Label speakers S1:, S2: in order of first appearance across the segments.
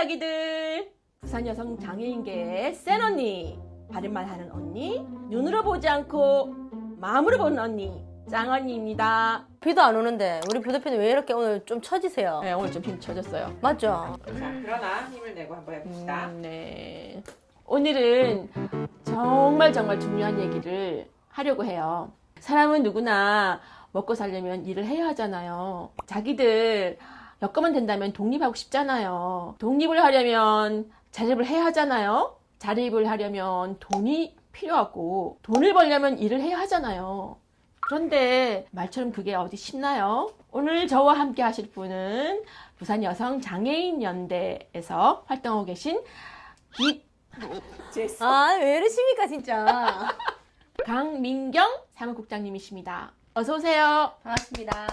S1: 자기들, 부산 여성 장애인계의 센 언니, 바른말 하는 언니, 눈으로 보지 않고 마음으로 보는 언니, 짱 언니입니다.
S2: 비도 안 오는데 우리 부대표님 왜 이렇게 오늘 좀 처지세요?
S1: 네, 오늘 좀 힘 쳐졌어요.
S2: 맞죠?
S3: 자, 그러나 힘을 내고 한번 해봅시다.
S1: 네. 오늘은 정말 중요한 얘기를 하려고 해요. 사람은 누구나 먹고 살려면 일을 해야 하잖아요. 자기들 여건만 된다면 독립하고 싶잖아요. 독립을 하려면 자립을 해야 하잖아요. 자립을 하려면 돈이 필요하고 돈을 벌려면 일을 해야 하잖아요. 그런데 말처럼 그게 어디 쉽나요? 오늘 저와 함께 하실 분은 부산 여성 장애인 연대에서 활동하고 계신
S2: 아, 왜 이러십니까 진짜.
S1: 강민경 사무국장님이십니다. 어서 오세요.
S2: 반갑습니다.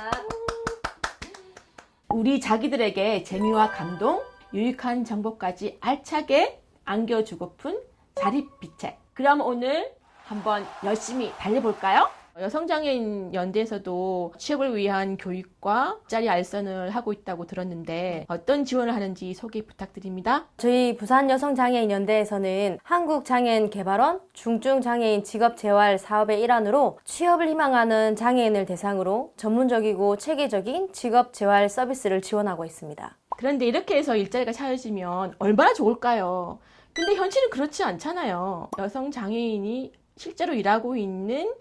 S1: 우리 자기들에게 재미와 감동, 유익한 정보까지 알차게 안겨주고픈 자립비책. 그럼 오늘 한번 열심히 달려볼까요? 여성장애인 연대에서도 취업을 위한 교육과 일자리 알선을 하고 있다고 들었는데 어떤 지원을 하는지 소개 부탁드립니다.
S2: 저희 부산 여성장애인 연대에서는 한국장애인 개발원 중증장애인 직업재활 사업의 일환으로 취업을 희망하는 장애인을 대상으로 전문적이고 체계적인 직업재활 서비스를 지원하고 있습니다.
S1: 그런데 이렇게 해서 일자리가 찾아지면 얼마나 좋을까요? 근데 현실은 그렇지 않잖아요. 여성 장애인이 실제로 일하고 있는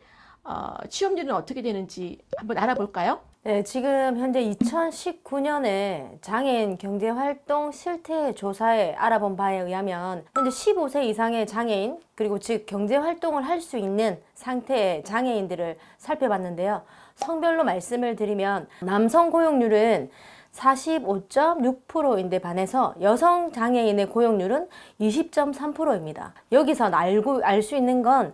S1: 취업률은 어떻게 되는지 한번 알아볼까요?
S2: 네, 지금 현재 2019년에 장애인 경제활동 실태 조사에 알아본 바에 의하면 현재 15세 이상의 장애인 그리고 즉 경제활동을 할 수 있는 상태의 장애인들을 살펴봤는데요. 성별로 말씀을 드리면 남성 고용률은 45.6%인데 반해서 여성 장애인의 고용률은 20.3%입니다. 여기서 알 수 있는 건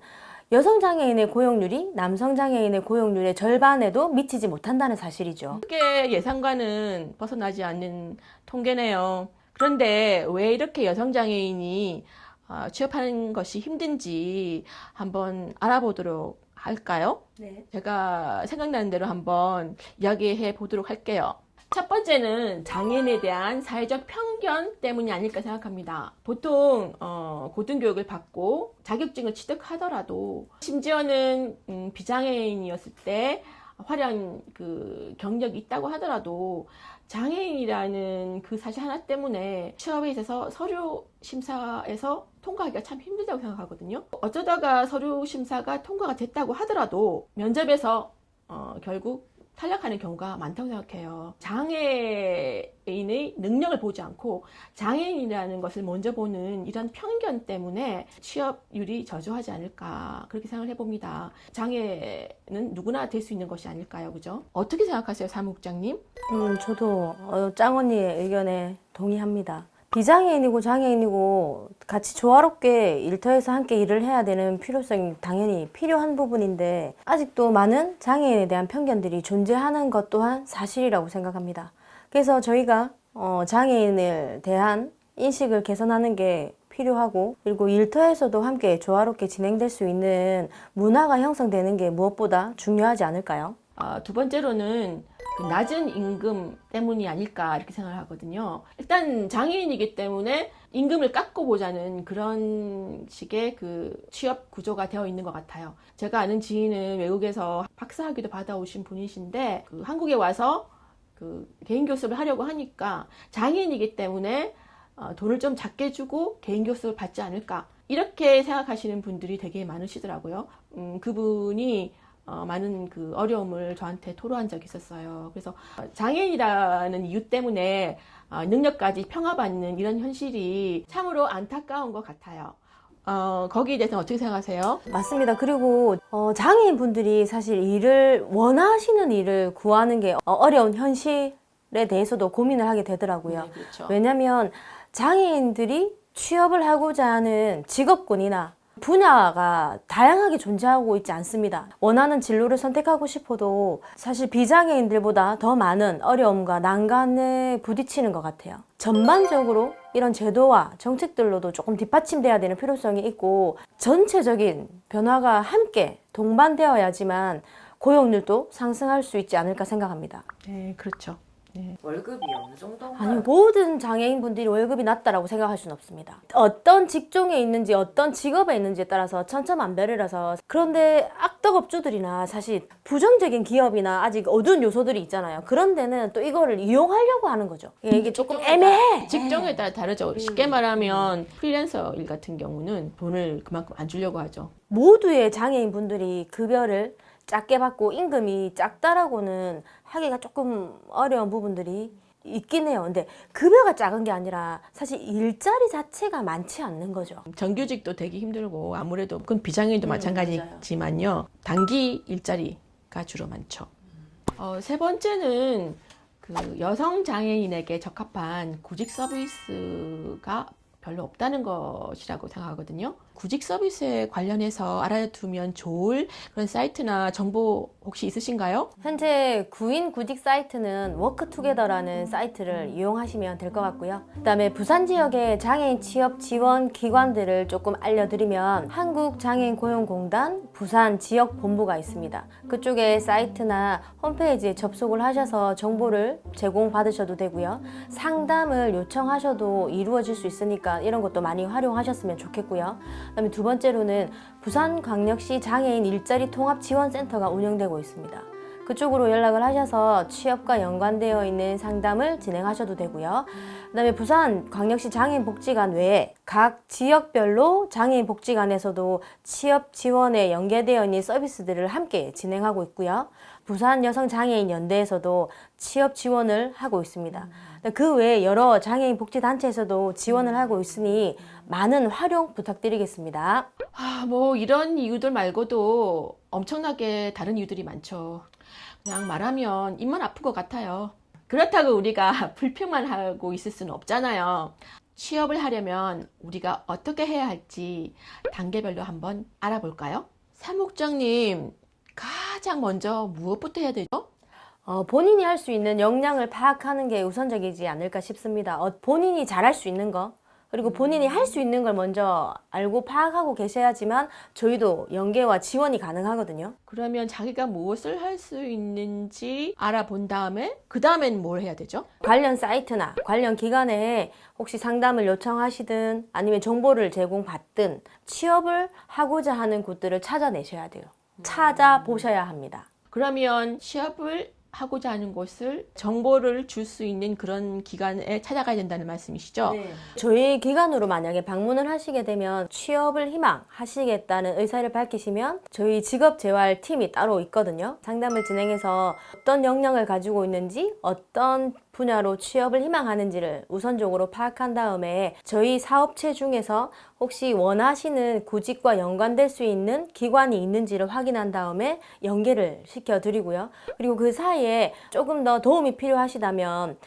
S2: 여성 장애인의 고용률이 남성 장애인의 고용률의 절반에도 미치지 못한다는 사실이죠.
S1: 크게 예상과는 벗어나지 않는 통계네요. 그런데 왜 이렇게 여성 장애인이 취업하는 것이 힘든지 한번 알아보도록 할까요?
S2: 네.
S1: 제가 생각나는 대로 한번 이야기해 보도록 할게요. 첫 번째는 장애인에 대한 사회적 편견 때문이 아닐까 생각합니다. 보통 고등교육을 받고 자격증을 취득하더라도 심지어는 비장애인이었을 때 화려한 그 경력이 있다고 하더라도 장애인이라는 그 사실 하나 때문에 취업에 있어서 서류 심사에서 통과하기가 참 힘들다고 생각하거든요. 어쩌다가 서류 심사가 통과가 됐다고 하더라도 면접에서 결국 탈락하는 경우가 많다고 생각해요. 장애인의 능력을 보지 않고 장애인이라는 것을 먼저 보는 이런 편견 때문에 취업률이 저조하지 않을까 그렇게 생각을 해봅니다. 장애는 누구나 될 수 있는 것이 아닐까요? 그죠? 어떻게 생각하세요, 사무국장님?
S2: 저도 짱 언니의 의견에 동의합니다. 비장애인이고 장애인이고 같이 조화롭게 일터에서 함께 일을 해야 되는 필요성이 당연히 필요한 부분인데 아직도 많은 장애인에 대한 편견들이 존재하는 것 또한 사실이라고 생각합니다. 그래서 저희가 장애인을 대한 인식을 개선하는 게 필요하고 그리고 일터에서도 함께 조화롭게 진행될 수 있는 문화가 형성되는 게 무엇보다 중요하지 않을까요?
S1: 두 번째로는 그 낮은 임금 때문이 아닐까 이렇게 생각을 하거든요. 일단 장애인이기 때문에 임금을 깎고 보자는 그런 식의 그 취업 구조가 되어 있는 것 같아요. 제가 아는 지인은 외국에서 박사학위도 받아오신 분이신데 그 한국에 와서 그 개인 교습을 하려고 하니까 장애인이기 때문에 돈을 좀 작게 주고 개인 교습을 받지 않을까 이렇게 생각하시는 분들이 되게 많으시더라고요. 그분이 많은 그 어려움을 저한테 토로한 적이 있었어요. 그래서 장애인이라는 이유 때문에 능력까지 평가받는 이런 현실이 참으로 안타까운 것 같아요. 거기에 대해서는 어떻게 생각하세요?
S2: 맞습니다. 그리고 장애인 분들이 사실 원하시는 일을 구하는 게 어려운 현실에 대해서도 고민을 하게 되더라고요.
S1: 네, 그렇죠.
S2: 왜냐하면 장애인들이 취업을 하고자 하는 직업군이나 분야가 다양하게 존재하고 있지 않습니다. 원하는 진로를 선택하고 싶어도 사실 비장애인들보다 더 많은 어려움과 난관에 부딪히는 것 같아요. 전반적으로 이런 제도와 정책들로도 조금 뒷받침돼야 되는 필요성이 있고 전체적인 변화가 함께 동반되어야지만 고용률도 상승할 수 있지 않을까 생각합니다.
S1: 네, 그렇죠.
S3: 월급이 어느 정도인가요?
S2: 아니, 모든 장애인분들이 월급이 낮다라고 생각할 수는 없습니다. 어떤 직종에 있는지, 어떤 직업에 있는지에 따라서 천차만별이라서. 그런데 악덕업주들이나 사실 부정적인 기업이나 아직 어두운 요소들이 있잖아요. 그런 데는 또 이거를 이용하려고 하는 거죠. 이게 조금 애매해.
S1: 직종에 따라 다르죠. 쉽게 말하면 프리랜서 일 같은 경우는 돈을 그만큼 안 주려고 하죠.
S2: 모두의 장애인분들이 급여를 작게 받고 임금이 작다라고는 하기가 조금 어려운 부분들이 있긴 해요. 근데 급여가 작은 게 아니라 사실 일자리 자체가 많지 않는 거죠.
S1: 정규직도 되기 힘들고 아무래도 그건 비장애인도 마찬가지지만요. 단기 일자리가 주로 많죠. 세 번째는 그 여성 장애인에게 적합한 구직 서비스가 별로 없다는 것이라고 생각하거든요. 구직 서비스에 관련해서 알아두면 좋을 그런 사이트나 정보 혹시 있으신가요?
S2: 현재 구인 구직 사이트는 워크투게더라는 사이트를 이용하시면 될 것 같고요. 그다음에 부산 지역의 장애인 취업 지원 기관들을 조금 알려드리면 한국장애인고용공단 부산 지역 본부가 있습니다. 그쪽에 사이트나 홈페이지에 접속을 하셔서 정보를 제공받으셔도 되고요. 상담을 요청하셔도 이루어질 수 있으니까 이런 것도 많이 활용하셨으면 좋겠고요. 그다음에 두 번째로는 부산광역시 장애인 일자리 통합 지원센터가 운영되고 있습니다. 그쪽으로 연락을 하셔서 취업과 연관되어 있는 상담을 진행하셔도 되고요. 그다음에 부산광역시 장애인복지관 외에 각 지역별로 장애인복지관에서도 취업 지원에 연계되어 있는 서비스들을 함께 진행하고 있고요. 부산여성장애인연대에서도 취업 지원을 하고 있습니다. 그 외에 여러 장애인 복지단체에서도 지원을 하고 있으니 많은 활용 부탁드리겠습니다.
S1: 뭐 이런 이유들 말고도 엄청나게 다른 이유들이 많죠. 그냥 말하면 입만 아픈 것 같아요. 그렇다고 우리가 불평만 하고 있을 수는 없잖아요. 취업을 하려면 우리가 어떻게 해야 할지 단계별로 한번 알아볼까요? 사무국장님, 가장 먼저 무엇부터 해야 되죠?
S2: 본인이 할 수 있는 역량을 파악하는 게 우선적이지 않을까 싶습니다. 본인이 잘할 수 있는 거, 그리고 본인이 할 수 있는 걸 먼저 알고 파악하고 계셔야지만 저희도 연계와 지원이 가능하거든요.
S1: 그러면 자기가 무엇을 할 수 있는지 알아본 다음에 그 다음엔 뭘 해야 되죠?
S2: 관련 사이트나 관련 기관에 혹시 상담을 요청하시든 아니면 정보를 제공받든 취업을 하고자 하는 곳들을 찾아내셔야 돼요. 찾아보셔야 합니다.
S1: 그러면 취업을 하고자 하는 곳을 정보를 줄 수 있는 그런 기관에 찾아가야 된다는 말씀이시죠?
S2: 네. 저희 기관으로 만약에 방문을 하시게 되면 취업을 희망하시겠다는 의사를 밝히시면 저희 직업재활팀이 따로 있거든요. 상담을 진행해서 어떤 역량을 가지고 있는지 어떤 분야로 취업을 희망하는지를 우선적으로 파악한 다음에 저희 사업체 중에서 혹시 원하시는 구직과 연관될 수 있는 기관이 있는지를 확인한 다음에 연계를 시켜드리고요. 그리고 그 사이에 조금 더 도움이 필요하시다면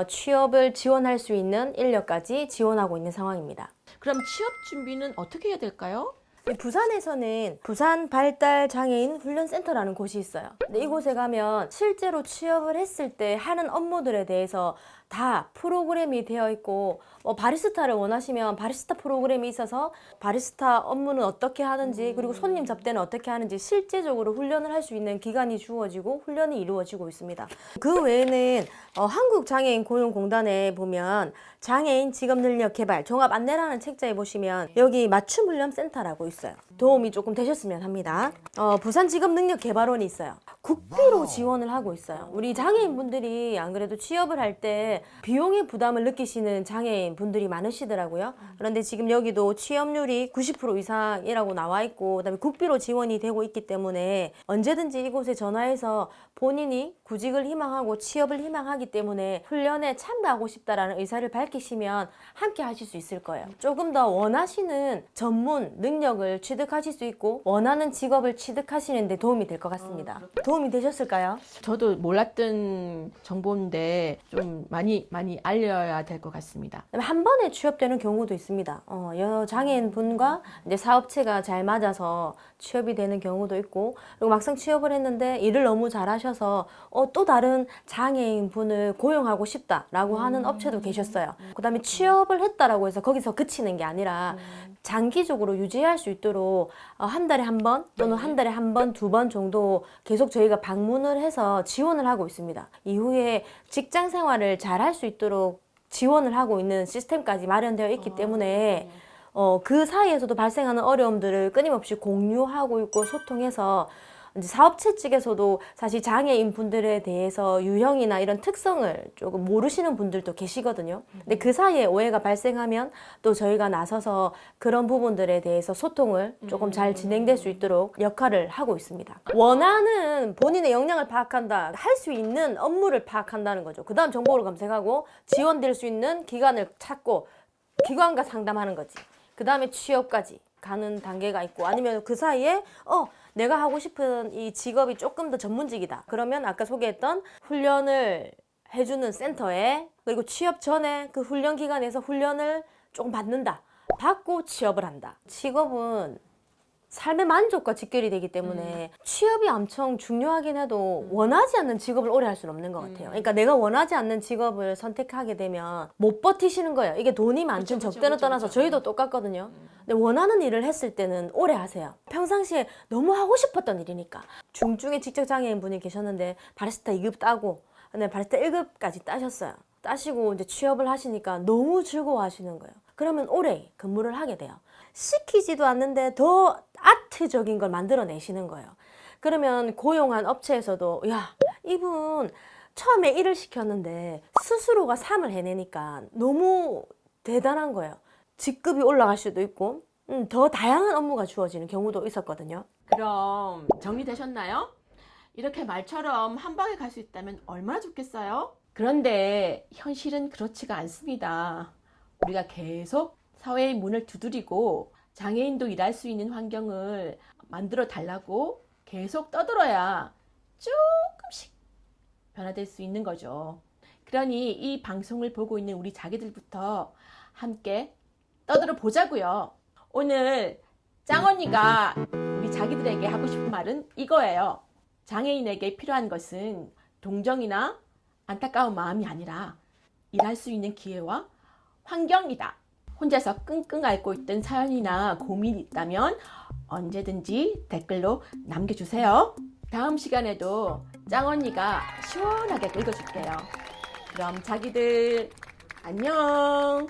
S2: 취업을 지원할 수 있는 인력까지 지원하고 있는 상황입니다.
S1: 그럼 취업 준비는 어떻게 해야 될까요?
S2: 부산에서는 부산 발달 장애인 훈련센터라는 곳이 있어요. 근데 이곳에 가면 실제로 취업을 했을 때 하는 업무들에 대해서 다 프로그램이 되어 있고 바리스타를 원하시면 바리스타 프로그램이 있어서 바리스타 업무는 어떻게 하는지 그리고 손님 접대는 어떻게 하는지 실제적으로 훈련을 할 수 있는 기간이 주어지고 훈련이 이루어지고 있습니다. 그 외에는 한국장애인고용공단에 보면 장애인 직업능력개발 종합 안내라는 책자에 보시면 여기 맞춤훈련센터라고 있어요. 도움이 조금 되셨으면 합니다. 부산 직업능력개발원이 있어요. 국비로 지원을 하고 있어요. 우리 장애인분들이 안 그래도 취업을 할 때 비용의 부담을 느끼시는 장애인 분들이 많으시더라고요. 그런데 지금 여기도 취업률이 90% 이상이라고 나와 있고 그다음에 국비로 지원이 되고 있기 때문에 언제든지 이곳에 전화해서 본인이 구직을 희망하고 취업을 희망하기 때문에 훈련에 참가하고 싶다라는 의사를 밝히시면 함께 하실 수 있을 거예요. 조금 더 원하시는 전문 능력을 취득하실 수 있고 원하는 직업을 취득하시는 데 도움이 될 것 같습니다. 도움이 되셨을까요?
S1: 저도 몰랐던 정보인데 좀 많이 알려야 될 것 같습니다.
S2: 한 번에 취업되는 경우도 있습니다. 장애인 분과 이제 사업체가 잘 맞아서 취업이 되는 경우도 있고 그리고 막상 취업을 했는데 일을 너무 잘하셔서 하셔서 또 다른 장애인 분을 고용하고 싶다라고 하는 업체도 계셨어요. 그다음에 취업을 했다라고 해서 거기서 그치는 게 아니라 장기적으로 유지할 수 있도록 한 달에 한 번 또는 한 달에 한 번, 두 번 정도 계속 저희가 방문을 해서 지원을 하고 있습니다. 이후에 직장 생활을 잘 할 수 있도록 지원을 하고 있는 시스템까지 마련되어 있기 때문에 그 사이에서도 발생하는 어려움들을 끊임없이 공유하고 있고 소통해서 이제 사업체 측에서도 사실 장애인 분들에 대해서 유형이나 이런 특성을 조금 모르시는 분들도 계시거든요. 근데 그 사이에 오해가 발생하면 또 저희가 나서서 그런 부분들에 대해서 소통을 조금 잘 진행될 수 있도록 역할을 하고 있습니다. 원하는 본인의 역량을 파악한다. 할 수 있는 업무를 파악한다는 거죠. 그 다음 정보를 검색하고 지원될 수 있는 기관을 찾고 기관과 상담하는 거지. 그 다음에 취업까지 가는 단계가 있고 아니면 그 사이에 내가 하고 싶은 이 직업이 조금 더 전문직이다. 그러면 아까 소개했던 훈련을 해주는 센터에 그리고 취업 전에 그 훈련 기관에서 훈련을 조금 받는다. 받고 취업을 한다. 직업은 삶의 만족과 직결이 되기 때문에 취업이 엄청 중요하긴 해도 원하지 않는 직업을 오래 할 수는 없는 것 같아요. 그러니까 내가 원하지 않는 직업을 선택하게 되면 못 버티시는 거예요. 이게 돈이 많든 적든 떠나서 저희도 똑같거든요. 근데 원하는 일을 했을 때는 오래 하세요. 평상시에 너무 하고 싶었던 일이니까. 중증의 지적장애인 분이 계셨는데 바리스타 2급 따고 근데 바리스타 1급까지 따셨어요. 따시고 이제 취업을 하시니까 너무 즐거워하시는 거예요. 그러면 오래 근무를 하게 돼요. 시키지도 않는데 더 아트적인 걸 만들어내시는 거예요. 그러면 고용한 업체에서도 야, 이분 처음에 일을 시켰는데 스스로가 3을 해내니까 너무 대단한 거예요. 직급이 올라갈 수도 있고 더 다양한 업무가 주어지는 경우도 있었거든요.
S1: 그럼 정리되셨나요? 이렇게 말처럼 한 방에 갈 수 있다면 얼마나 좋겠어요? 그런데 현실은 그렇지가 않습니다. 우리가 계속 사회의 문을 두드리고 장애인도 일할 수 있는 환경을 만들어 달라고 계속 떠들어야 조금씩 변화될 수 있는 거죠. 그러니 이 방송을 보고 있는 우리 자기들부터 함께 떠들어 보자고요. 오늘 짱언니가 우리 자기들에게 하고 싶은 말은 이거예요. 장애인에게 필요한 것은 동정이나 안타까운 마음이 아니라 일할 수 있는 기회와 환경이다. 혼자서 끙끙 앓고 있던 사연이나 고민이 있다면 언제든지 댓글로 남겨주세요. 다음 시간에도 짱언니가 시원하게 읽어줄게요. 그럼 자기들 안녕.